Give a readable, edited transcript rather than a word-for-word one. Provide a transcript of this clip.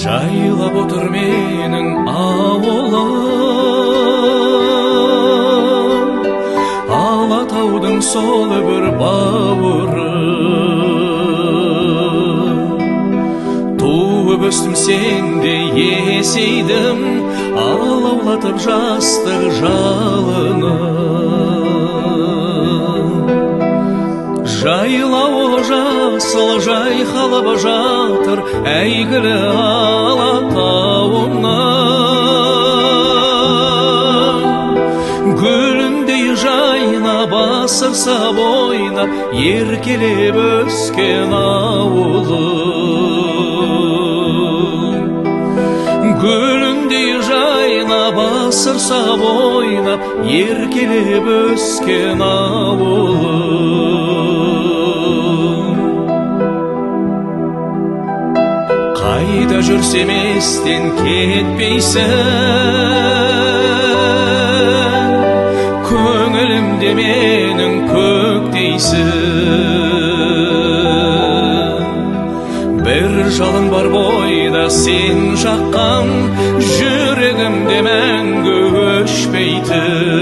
Жайлап отыр менің ауылым, Алатаудың сол бір бауыры. Туып өстім сенде есейдім, алаулатып жастық жалыны. Жайлауы жасыл жайқалып жатыр әйгілі Алатауымнан. Гүліндей жайнап асырса бойнап еркелеп өскен ауылым. Гүліндей жайнап асырса бойнап еркелеп өскен ауылым. Қайда жүрсем естен кетпейсің, көңілімде менің көктейсің. Бір жалын бар бойда сен жаққан, жүрегімде мәңгі өшпейтін.